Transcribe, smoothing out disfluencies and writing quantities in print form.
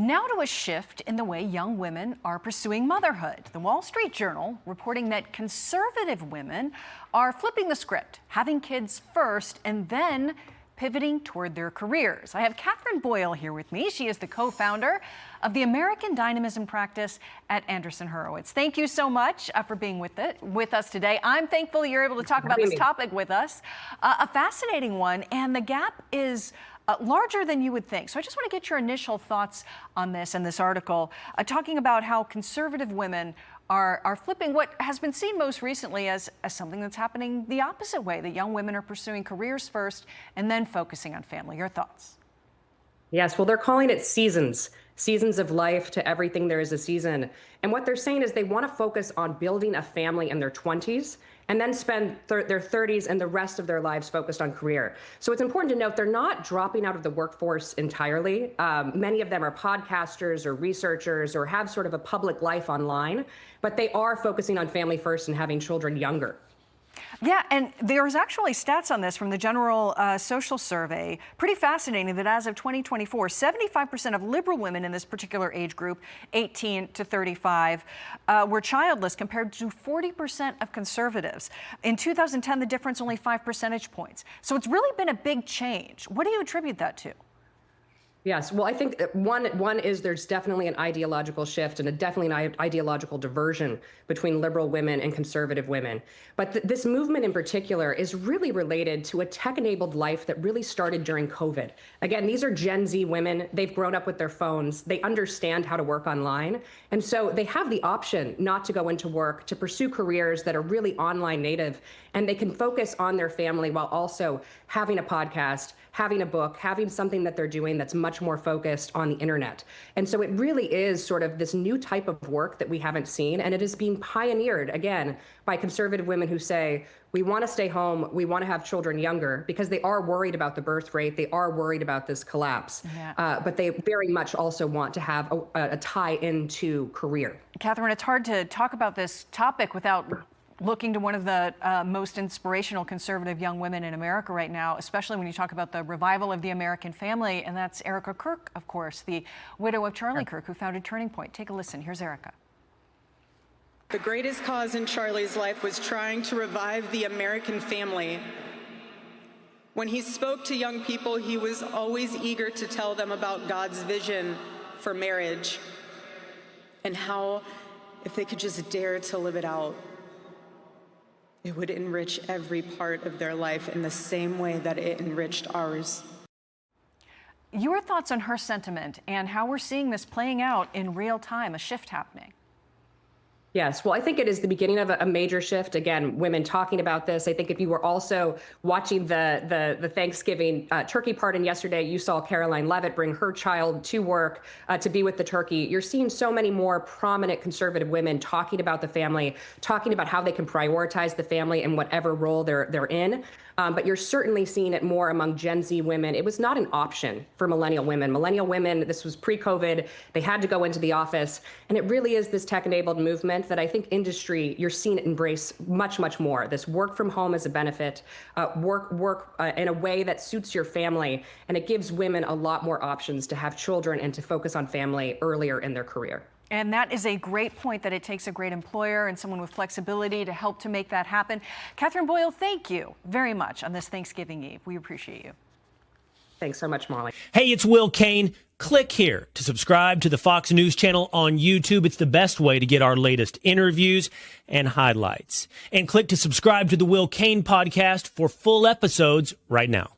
Now to a shift in the way young women are pursuing motherhood. The Wall Street Journal reporting that conservative women are flipping the script, having kids first and then pivoting toward their careers. I have Catherine Boyle here with me. She is the co-founder of the American Dynamism practice at Andreessen Horowitz. Thank you so much for being with us today. I'm thankful you're able to talk about this topic with us. A fascinating one, and the gap is larger than you would think. So I just want to get your initial thoughts on this and this article, talking about how conservative women are flipping what has been seen most recently as something that's happening the opposite way, that young women are pursuing careers first and then focusing on family. Your thoughts? Yes, well, they're calling it seasons of life. To everything there is a season. And what they're saying is they want to focus on building a family in their 20s and then spend their 30s and the rest of their lives focused on career. So it's important to note they're not dropping out of the workforce entirely. Many of them are podcasters or researchers or have sort of a public life online, but they are focusing on family first and having children younger. Yeah, and there's actually stats on this from the General Social Survey. Pretty fascinating that as of 2024, 75% of liberal women in this particular age group, 18 to 35, were childless compared to 40% of conservatives. In 2010, the difference only 5 percentage points. So it's really been a big change. What do you attribute that to? Yes, well, I think one is there's definitely an ideological shift and definitely an ideological diversion between liberal women and conservative women. But this movement in particular is really related to a tech-enabled life that really started during COVID. Again, these are Gen Z women. They've grown up with their phones. They understand how to work online. And so they have the option not to go into work, to pursue careers that are really online native, and they can focus on their family while also having a podcast, having a book, having something that they're doing that's much more focused on the internet. And so it really is sort of this new type of work that we haven't seen, and it is being pioneered, again, by conservative women who say, we want to stay home, we want to have children younger, because they are worried about the birth rate, they are worried about this collapse, but they very much also want to have a tie into career. Catherine, it's hard to talk about this topic without looking to one of the most inspirational conservative young women in America right now, especially when you talk about the revival of the American family, and that's Erica Kirk, of course, the widow of Charlie Kirk, who founded Turning Point. Take a listen. Here's Erica. The greatest cause in Charlie's life was trying to revive the American family. When he spoke to young people, he was always eager to tell them about God's vision for marriage and how, if they could just dare to live it out, it would enrich every part of their life in the same way that it enriched ours. Your thoughts on her sentiment and how we're seeing this playing out in real time, a shift happening? Yes, well, I think it is the beginning of a major shift. Again, women talking about this. I think if you were also watching the Thanksgiving turkey pardon yesterday, you saw Caroline Leavitt bring her child to work to be with the turkey. You're seeing so many more prominent conservative women talking about the family, talking about how they can prioritize the family in whatever role they're in. But you're certainly seeing it more among Gen Z women. It was not an option for millennial women. Millennial women, this was pre-COVID, they had to go into the office. And it really is this tech-enabled movement that I think industry, you're seeing it embrace much, much more. This work from home as a benefit, work in a way that suits your family. And it gives women a lot more options to have children and to focus on family earlier in their career. And that is a great point, that it takes a great employer and someone with flexibility to help to make that happen. Catherine Boyle, thank you very much on this Thanksgiving Eve. We appreciate you. Thanks so much, Molly. Hey, it's Will Cain. Click here to subscribe to the Fox News channel on YouTube. It's the best way to get our latest interviews and highlights. And click to subscribe to the Will Cain podcast for full episodes right now.